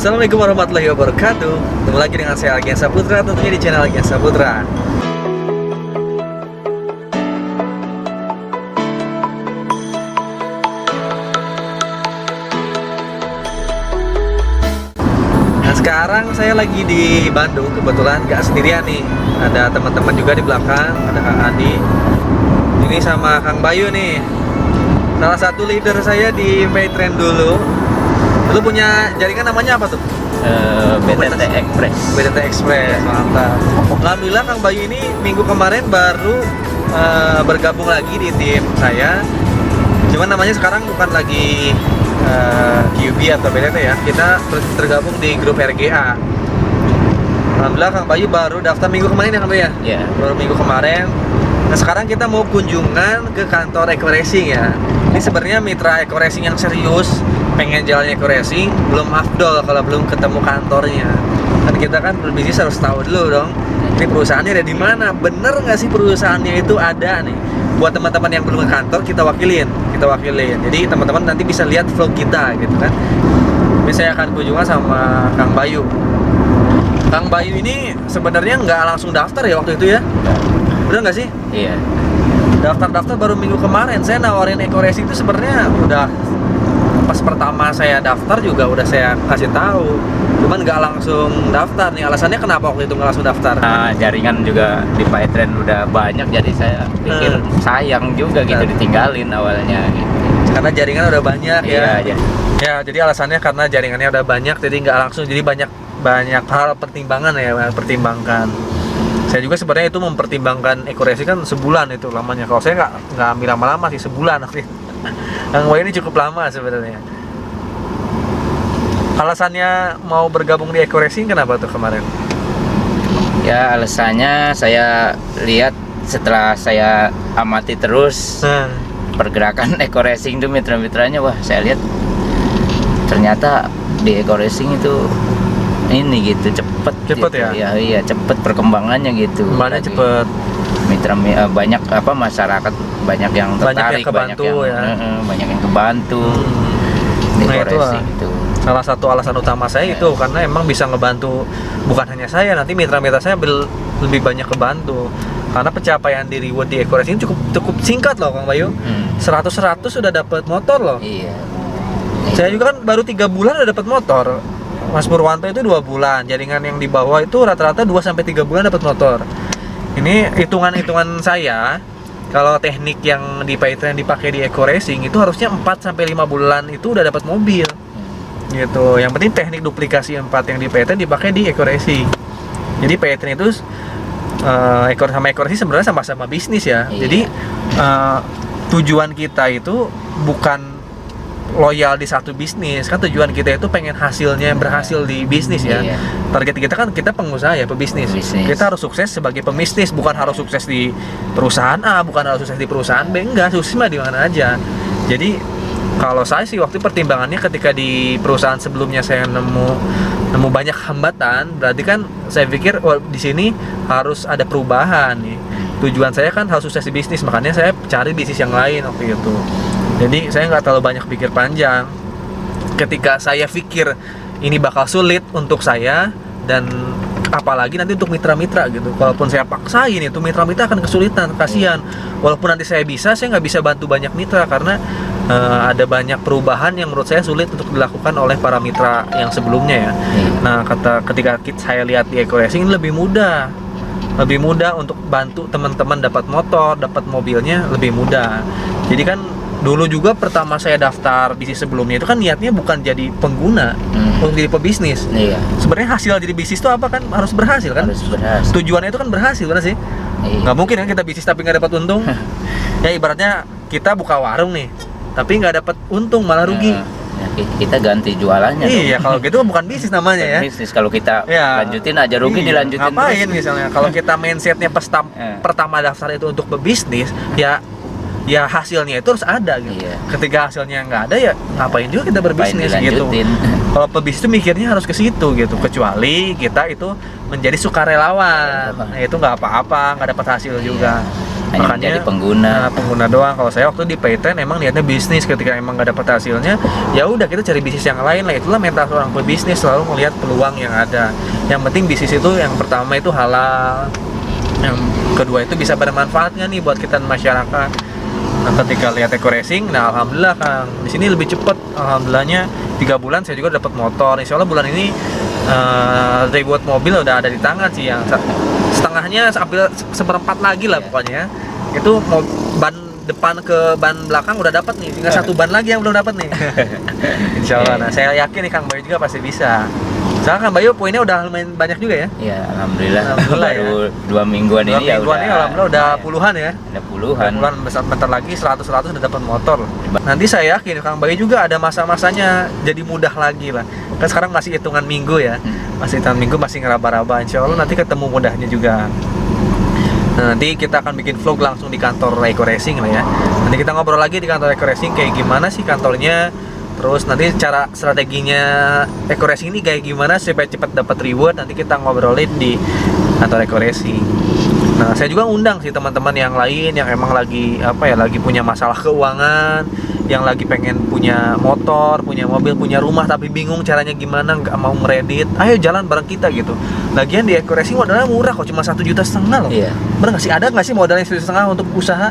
Assalamualaikum warahmatullahi wabarakatuh. Ketemu lagi dengan saya Algian Saputra, tentunya di channel Algian Saputra. Nah, sekarang saya lagi di Bandung, kebetulan gak sendirian nih. Ada teman-teman juga di belakang, ada Kang Andi. Ini sama Kang Bayu nih. Salah satu leader saya di Paytrend dulu. Lu punya jaringan namanya apa tuh? BTT Express. BTT Express, mantap. Alhamdulillah Kang Bayu ini minggu kemarin baru bergabung lagi di tim saya. Cuman namanya sekarang bukan lagi QB atau BTT ya. Kita tergabung di grup RGA. Alhamdulillah Kang Bayu baru daftar minggu kemarin ya Kang Bayu ya? Iya. Baru minggu kemarin. Nah sekarang kita mau kunjungan ke kantor Eco Racing ya. Ini sebenarnya mitra Eco Racing yang serius, pengen jalan Eco Racing, belum afdol kalau belum ketemu kantornya. Kan kita kan berbisnis harus tahu dulu dong. Ini perusahaannya ada di mana? Bener nggak sih perusahaannya itu ada nih? Buat teman-teman yang belum ke kantor kita wakilin. Jadi teman-teman nanti bisa lihat vlog kita gitu kan. Ini saya akan kunjungan sama Kang Bayu. Kang Bayu ini sebenarnya nggak langsung daftar ya waktu itu ya? Bener nggak sih? Iya. Daftar baru minggu kemarin. Saya nawarin Eco Racing itu sebenarnya udah pas pertama saya daftar juga udah saya kasih tahu. Cuman nggak langsung daftar nih. Alasannya kenapa waktu itu nggak langsung daftar? Nah, jaringan juga di Paytrend udah banyak, jadi saya pikir sayang juga gitu ditinggalin awalnya gitu. Karena jaringan udah banyak ya. Iya. Ya, jadi alasannya karena jaringannya udah banyak, jadi nggak langsung. Jadi banyak hal pertimbangan ya, pertimbangkan. Saya juga sebenarnya itu mempertimbangkan Eco Racing kan sebulan itu lamanya. Kalau saya nggak ambil lama-lama sih, sebulan nanti. Kang Bayu ini cukup lama sebenarnya. Alasannya mau bergabung di Eco Racing kenapa tuh kemarin? Ya alasannya saya lihat setelah saya amati terus pergerakan Eco Racing itu mitra-mitranya, wah saya lihat ternyata di Eco Racing itu ini gitu cepet gitu, ya. Iya cepet perkembangannya gitu. Kemana cepet? Mitra banyak masyarakat banyak yang tertarik, banyak yang kebantu. Di Nah Eco Racing itu salah satu alasan utama saya itu karena emang bisa ngebantu bukan hanya saya, nanti mitra-mitra saya lebih banyak kebantu. Karena pencapaian di reward di Eco Racing cukup singkat loh Kang Bayu. 100 sudah dapat motor loh. Iya. Saya juga kan baru 3 bulan udah dapat motor. Mas Purwanto itu 2 bulan, jaringan yang di bawah itu rata-rata 2-3 bulan dapat motor. Ini hitungan saya, kalau teknik yang di Paytrend dipakai di Eco Racing itu harusnya 4-5 bulan itu udah dapat mobil. Gitu. Yang penting teknik duplikasi 4 yang di Paytrend dipakai di Eco Racing. Jadi Paytrend itu Eco Racing sebenarnya sama-sama bisnis ya. Iya. Jadi tujuan kita itu bukan loyal di satu bisnis, kan tujuan kita itu pengen hasilnya berhasil di bisnis ya. Iya. Target kita kan kita pengusaha ya, pebisnis. Kita harus sukses sebagai pebisnis, bukan harus sukses di perusahaan A, bukan harus sukses di perusahaan B, enggak, sukses mah di mana aja. Jadi kalau saya sih waktu pertimbangannya ketika di perusahaan sebelumnya saya nemu banyak hambatan, berarti kan saya pikir di sini harus ada perubahan nih. Tujuan saya kan harus sukses di bisnis, makanya saya cari bisnis yang lain waktu itu. Jadi saya nggak terlalu banyak pikir panjang. Ketika saya pikir ini bakal sulit untuk saya dan apalagi nanti untuk mitra-mitra gitu. Walaupun saya paksain itu mitra-mitra akan kesulitan, kasihan. Walaupun nanti saya nggak bisa bantu banyak mitra karena ada banyak perubahan yang menurut saya sulit untuk dilakukan oleh para mitra yang sebelumnya ya. Nah ketika saya lihat di Eco Racing lebih mudah untuk bantu teman-teman dapat motor, dapat mobilnya lebih mudah. Jadi kan dulu juga pertama saya daftar bisnis sebelumnya itu kan niatnya bukan jadi pengguna, untuk jadi pebisnis. Iya. Sebenarnya hasil jadi bisnis itu apa kan harus berhasil kan? Harus berhasil. Tujuannya itu kan berhasil kan sih? Iya. Nggak mungkin kan kita bisnis tapi nggak dapat untung. Ya ibaratnya kita buka warung nih, tapi nggak dapat untung malah rugi. Ya, kita ganti jualannya. Iya, kalau gitu bukan bisnis namanya ya. Bisnis kalau kita Ya. lanjutin aja rugi, dilanjutin ngapain terus. misalnya kalau kita mindsetnya pertama daftar itu untuk pebisnis ya hasilnya itu harus ada gitu. Iya. Ketika hasilnya nggak ada ya ngapain juga kita berbisnis gitu. dilanjutin. Kalau pebisnis itu mikirnya harus ke situ gitu. Kecuali kita itu menjadi sukarelawan. Nah, itu nggak apa-apa, nggak dapat hasil juga. hanya menjadi pengguna. Pengguna doang. Kalau saya waktu di Payten emang niatnya bisnis, ketika emang nggak dapat hasilnya ya udah kita cari bisnis yang lain lah. Itulah mental seorang pebisnis, selalu melihat peluang yang ada. Yang penting bisnis itu yang pertama itu halal, yang kedua itu bisa bermanfaat nggak nih buat kita dan masyarakat. Nah, ketika lihat Eco Racing, nah alhamdulillah Kang, di sini lebih cepat. Alhamdulillahnya 3 bulan saya juga dapat motor. Insya Allah bulan ini reward mobil udah ada di tangan sih, yang setengahnya sampai seperempat lagi lah pokoknya. Itu mau ban depan ke ban belakang udah dapat nih, tinggal satu ban lagi yang belum dapat nih. Insya Allah. Nah, saya yakin nih Kang Bayu juga pasti bisa. Soalnya Kang Bayu poinnya udah lumayan banyak juga ya. Iya, alhamdulillah baru ya. 2 mingguan ini ya udah. Alhamdulillah udah puluhan ya. Udah puluhan. Bentar lagi 100 udah dapat motor. Nanti saya yakin Kang Bayu juga ada masa-masanya jadi mudah lagi lah. Kan sekarang masih hitungan minggu ya. Masih hitungan minggu, masih ngeraba-raba. Insya Allah nanti ketemu mudahnya juga. Nah, nanti kita akan bikin vlog langsung di kantor Eco Racing lah ya. Nanti kita ngobrol lagi di kantor Eco Racing kayak gimana sih kantornya. Terus nanti cara strateginya Eco Racing ini kayak gimana supaya cepat dapat reward, nanti kita ngobrolin di kantor Eco Racing. Nah, saya juga undang sih teman-teman yang lain yang emang lagi lagi punya masalah keuangan, yang lagi pengen punya motor, punya mobil, punya rumah tapi bingung caranya gimana, nggak mau meredit. Ayo jalan bareng kita gitu. Lagian di Eco Racing modalnya murah kok, cuma 1,5 juta loh. Iya. Bener nggak sih? Ada nggak sih modalnya 1,5 juta untuk usaha?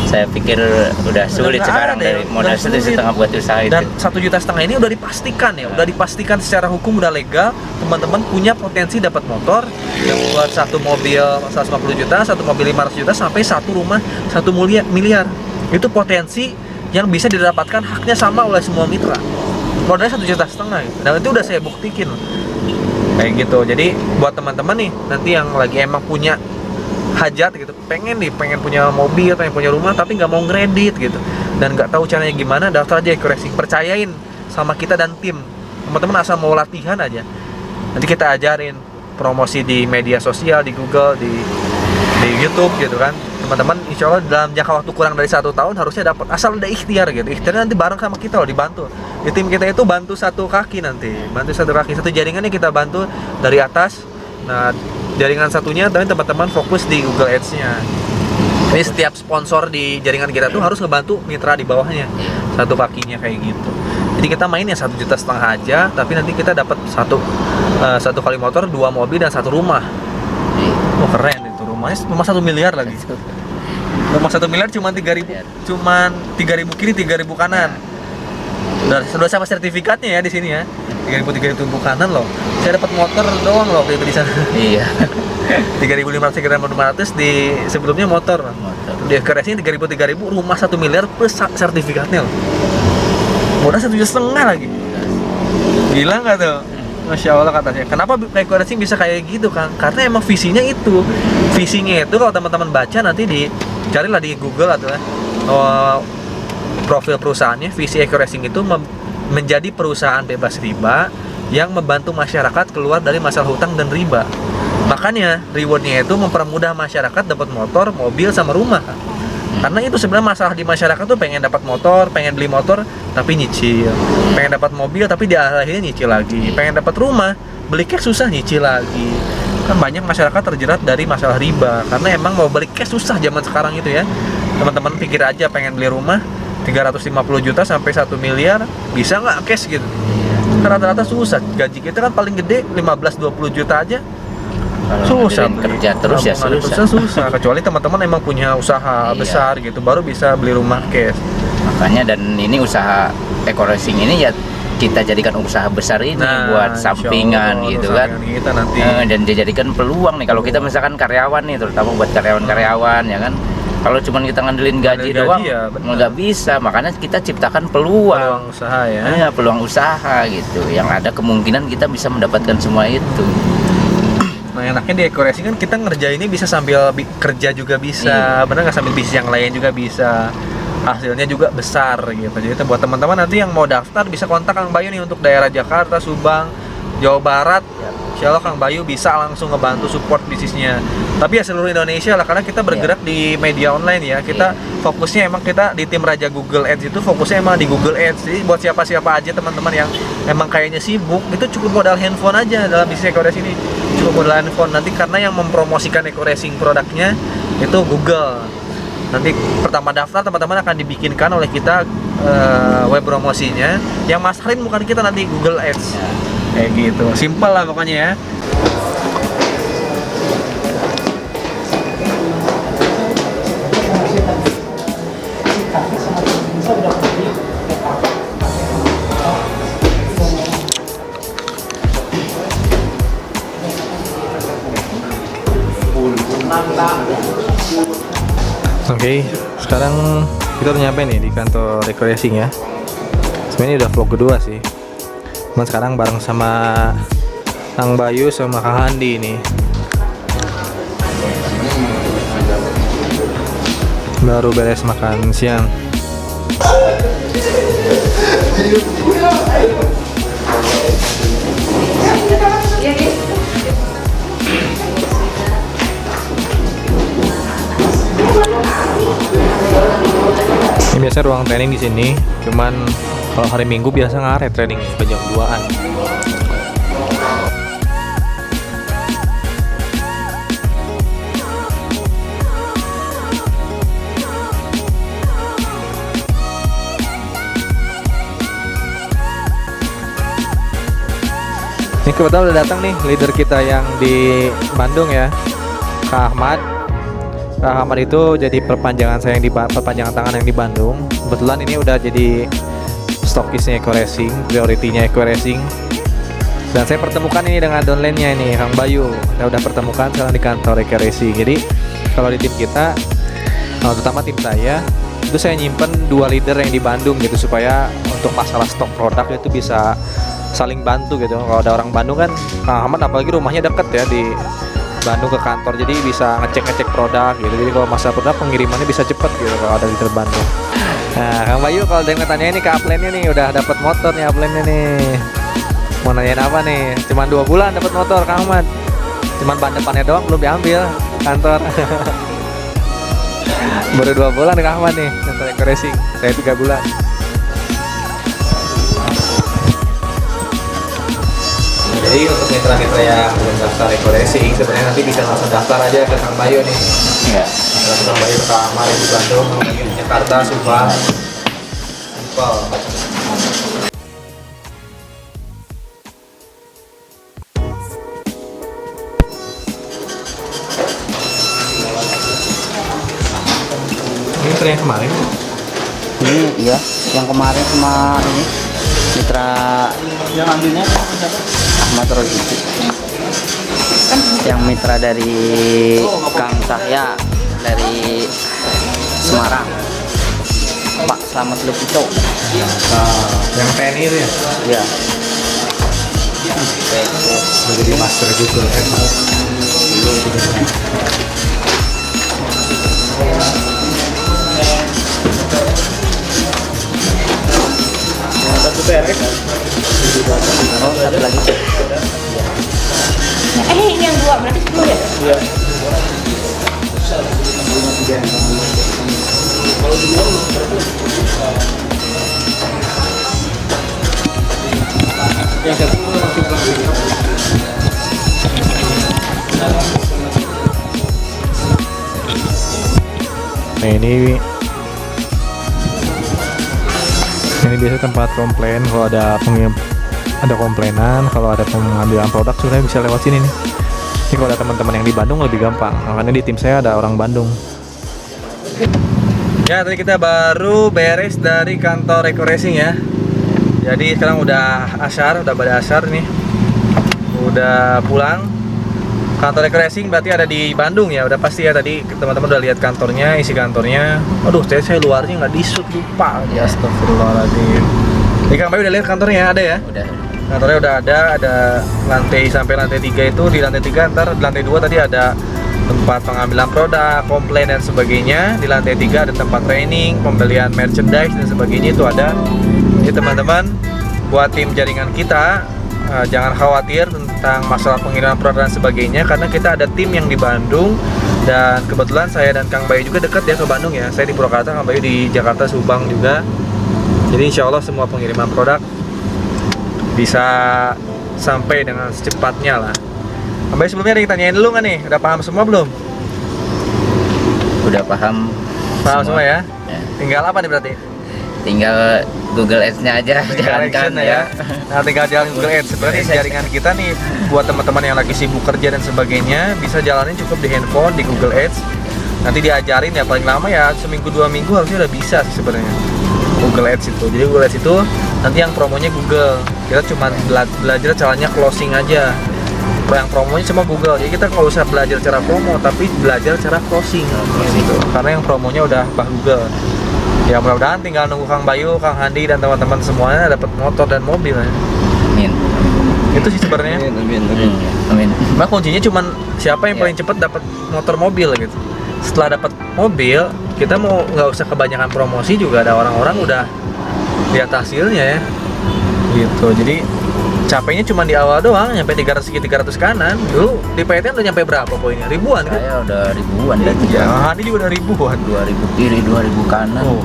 Saya pikir udah sulit sekarang dari modal 1,5 juta buat usaha itu. Dan 1,5 juta ini udah dipastikan ya, udah dipastikan secara hukum udah legal. Teman-teman punya potensi dapat motor yang buat satu mobil 150 juta, satu mobil 500 juta, sampai satu rumah 1 miliar. Itu potensi yang bisa didapatkan haknya sama oleh semua mitra. Modalnya 1,5 juta gitu. Dan itu udah saya buktikan kayak gitu. Jadi buat teman-teman nih nanti yang lagi emang punya hajat gitu, pengen punya mobil, pengen punya rumah tapi nggak mau ngredit gitu dan nggak tahu caranya gimana, daftar aja Eco Racing. Percayain sama kita dan tim. Teman-teman asal mau latihan aja, nanti kita ajarin promosi di media sosial, di Google, di YouTube gitu kan. Teman-teman insya Allah dalam jangka waktu kurang dari 1 tahun harusnya dapat, asal ada ikhtiar gitu. Ikhtiar nanti bareng sama kita loh, dibantu. Di tim kita itu bantu satu kaki, satu jaringannya kita bantu dari atas. Nah, jaringan satunya tapi teman-teman fokus di Google Ads-nya. Jadi setiap sponsor di jaringan kita tuh harus ngebantu mitra di bawahnya, satu kakinya kayak gitu. Jadi kita mainnya 1,5 juta aja, tapi nanti kita dapat satu kali motor, 2 mobil dan 1 rumah. Oh keren itu, rumah 1 miliar lagi. Rumah 1 miliar cuma 3.000 kiri 3.000 kanan. Sudah sama sertifikatnya ya di sini ya. 3.000 kanan loh. Saya dapat motor doang loh waktu itu di sana. Iya. 3.500 3.500 di sebelumnya motor. Di Eco Racing 3.000 rumah 1 miliar plus sertifikatnya loh. Modal 1,5 juta lagi. Gila nggak tuh? Masya Allah katanya. Kenapa Eco Racing bisa kayak gitu Kang? Karena emang visinya itu. Visinya itu kalau teman-teman baca nanti carilah di Google atau profil perusahaannya. Visi Eco Racing itu menjadi perusahaan bebas riba yang membantu masyarakat keluar dari masalah hutang dan riba. Makanya rewardnya itu mempermudah masyarakat dapat motor, mobil, sama rumah. Karena itu sebenarnya masalah di masyarakat tuh pengen dapat motor, pengen beli motor tapi nyicil, pengen dapat mobil tapi di akhirnya nyicil lagi, pengen dapat rumah, beli cash susah, nyicil lagi. Kan banyak masyarakat terjerat dari masalah riba karena emang mau beli cash susah zaman sekarang itu ya. Teman-teman pikir aja, pengen beli rumah 350 juta sampai 1 miliar bisa nggak cash gitu? Rata-rata susah. Gaji kita kan paling gede 15-20 juta aja. Kalau susah kerja terus ya susah. Kecuali teman-teman emang punya usaha besar gitu, baru bisa beli rumah cash. Makanya dan ini usaha Eco Racing ini ya kita jadikan usaha besar ini buat sampingan gitu kan. Kita nanti. Dan dijadikan peluang nih kalau kita misalkan karyawan nih, terutama buat karyawan-karyawan ya kan. Kalau cuma kita ngandelin gaji doang ya, nggak bisa. Makanya kita ciptakan peluang usaha ya. Peluang usaha gitu. Yang ada kemungkinan kita bisa mendapatkan semua itu. Nah enaknya di Eco Racing kan kita ngerjainnya bisa sambil kerja juga bisa, bener nggak, sambil bisnis yang lain juga bisa. Hasilnya juga besar gitu. Jadi buat teman-teman nanti yang mau daftar bisa kontak Kang Bayu nih untuk daerah Jakarta, Subang, Jawa Barat. Insya Allah Kang Bayu bisa langsung ngebantu support bisnisnya. Tapi ya seluruh Indonesia lah, karena kita bergerak di media online ya. Kita fokusnya emang kita di tim Raja Google Ads itu fokusnya emang di Google Ads. Jadi buat siapa-siapa aja teman-teman yang emang kayaknya sibuk, itu cukup modal handphone aja dalam bisnis Eco Racing ini. Cukup modal handphone nanti, karena yang mempromosikan Eco Racing produknya itu Google. Nanti pertama daftar teman-teman akan dibikinkan oleh kita web promosinya, yang masarin bukan kita, nanti Google Ads ya. Kayak gitu, simpel lah pokoknya ya. Oke, sekarang kita udah nyampe nih di kantor Racing ya. Sebenarnya udah vlog kedua sih. Cuman sekarang bareng sama Kang Bayu sama Kang Handi nih. Baru beres makan siang. Ini biasa ruang training di sini, cuman kalau hari Minggu biasa ngaret training ke jam 2-an. Ini kebetulan udah datang nih leader kita yang di Bandung ya, Kak Ahmad. Kak Ahmad itu jadi perpanjangan saya yang di perpanjangan tangan yang di Bandung. Kebetulan ini udah jadi stokisnya Eco Racing, prioritinya Eco Racing. Dan saya pertemukan ini dengan downline-nya ini, Kang Bayu. Saya udah pertemukan sekarang di kantor Eco Racing. Jadi kalau di tim kita, terutama tim saya, itu saya nyimpen 2 leader yang di Bandung gitu, supaya untuk masalah stok produk itu bisa saling bantu gitu. Kalau ada orang Bandung kan, Kang Ahmad apalagi rumahnya deket ya di Bandung ke kantor, jadi bisa ngecek produk gitu. Jadi kalau masalah produk pengirimannya bisa cepet gitu kalau ada di Bandung. Nah, Kang Bayu kalau ada yang tanya ini ke upline-nya nih, udah dapat motor nih upline-nya nih. Mau nanyain apa nih? Cuman 2 bulan dapat motor Kang Ahmad. Cuman ban depannya doang belum diambil kantor. Baru 2 bulan Kang Ahmad nih kantor Eco Racing. Saya 3 bulan. Jadi untuk mitra-mitra yang belum daftar Eco Racing, sebenarnya nanti bisa langsung daftar aja ke Kang Bayu nih. Iya. Kang Bayu ke Amar di Bandung, di Jakarta, Subang. Simpel. Ini mitra yang kemarin? Ini iya, yang kemarin sama ini mitra Yang ambilnya siapa? Ahmad Roziki. Yang mitra dari Kang Cahya dari Semarang, Pak Slamet Lukito. Yang TNI itu ya? Iya. Udah jadi master Google Ads. Satu beres. Oh, satu lagi. Ini yang 2 berarti 10 ya? Iya. Yang satu masih belum. Nah ini biasa tempat komplain kalau ada komplainan, kalau ada pengambilan produk sebenarnya bisa lewat sini nih. Ini kalau ada teman-teman yang di Bandung lebih gampang, makanya di tim saya ada orang Bandung. Ya, tadi kita baru beres dari kantor Eco Racing ya. Jadi sekarang udah asyar, udah pada asyar nih. Udah pulang. Kantor Eco Racing berarti ada di Bandung ya, udah pasti ya. Tadi teman-teman udah lihat kantornya, isi kantornya. Aduh, saya luarnya nggak di-shoot, lupa. Ya, astagfirullahaladzim. Jadi Kang Bayu udah lihat kantornya, ada ya? Udah. Kantornya udah ada lantai sampai lantai 3 itu. Di lantai 3, ntar di lantai 2 tadi ada tempat pengambilan produk, komplain dan sebagainya. Di lantai 3 ada tempat training, pembelian merchandise dan sebagainya itu ada. Jadi teman-teman, buat tim jaringan kita, jangan khawatir tentang masalah pengiriman produk dan sebagainya, karena kita ada tim yang di Bandung. Dan kebetulan saya dan Kang Bayu juga dekat ya ke Bandung ya. Saya di Purwakarta, Kang Bayu di Jakarta, Subang juga. Jadi insya Allah semua pengiriman produk bisa sampai dengan secepatnya lah. Kang Bayu sebelumnya ada yang tanyain dulu nggak nih? Udah paham semua belum? udah paham semua ya. Ya. Tinggal apa nih berarti? Tinggal Google Ads-nya aja Tinggal jalankan action ya. Nah, tinggal jalan Google Ads. Sebenarnya jaringan kita nih buat teman-teman yang lagi sibuk kerja dan sebagainya bisa jalanin cukup di handphone di Google Ads. Nanti diajarin ya paling lama ya seminggu 2 minggu harusnya udah bisa sih sebenarnya. Google Ads itu. Jadi Google Ads itu nanti yang promonya Google. Kita cuma belajar caranya closing aja. Yang promonya cuma Google. Jadi kita nggak usah belajar cara promo tapi belajar cara closing gitu. Karena yang promonya udah Bah Google. Ya mudah-mudahan tinggal nunggu Kang Bayu, Kang Handi dan teman-teman semuanya dapat motor dan mobil ya. Amin. Itu sih sebenarnya. Amin. Nah kuncinya cuman siapa yang Ya. paling cepat dapat motor mobil gitu. Setelah dapat mobil, kita mau nggak usah kebanyakan promosi juga ada orang-orang udah lihat hasilnya ya. Gitu. Jadi capeknya cuma di awal doang, nyampe 300 kiri 300 kanan. Dulu di PTN udah nyampe berapa poinnya? Ribuan kan? Saya udah ribuan dan Ya, Handi juga udah ribuan. 2000 kiri 2000 kanan. Oh.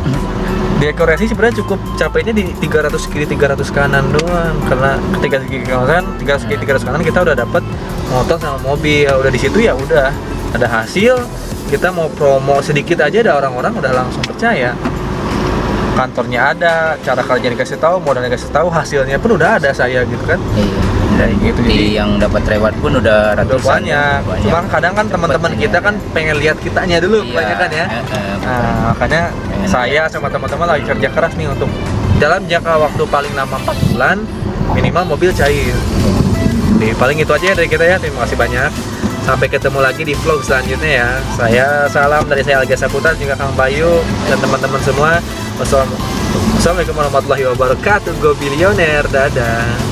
Di akurasi sebenarnya cukup capeknya di 300 kiri 300 kanan doang karena ketika kiri kanan 300 kiri 300 kanan kita udah dapat motor sama mobil. Udah di situ ya udah ada hasil, kita mau promo sedikit aja ada orang-orang udah langsung percaya. Kantornya ada, cara kerja dikasih tahu, modal dikasih tahu, hasilnya pun udah ada saya gitu kan. Iya. Kayak gitu Di jadi yang dapat reward pun udah udah ratusan. banyak. Cuma kadang kan teman-teman kita kan pengen lihat kitanya dulu kebanyakan ya. Nah, makanya saya sama teman-teman lagi kerja keras nih untuk dalam jangka waktu paling lama 4 bulan minimal mobil cair. Jadi paling itu aja dari kita ya. Terima kasih banyak. Sampai ketemu lagi di vlog selanjutnya ya. Saya salam dari saya Alga Saputra juga Kang Bayu dan teman-teman semua. Wassalamualaikum warahmatullahi wabarakatuh. Go Billionaire. Dadah.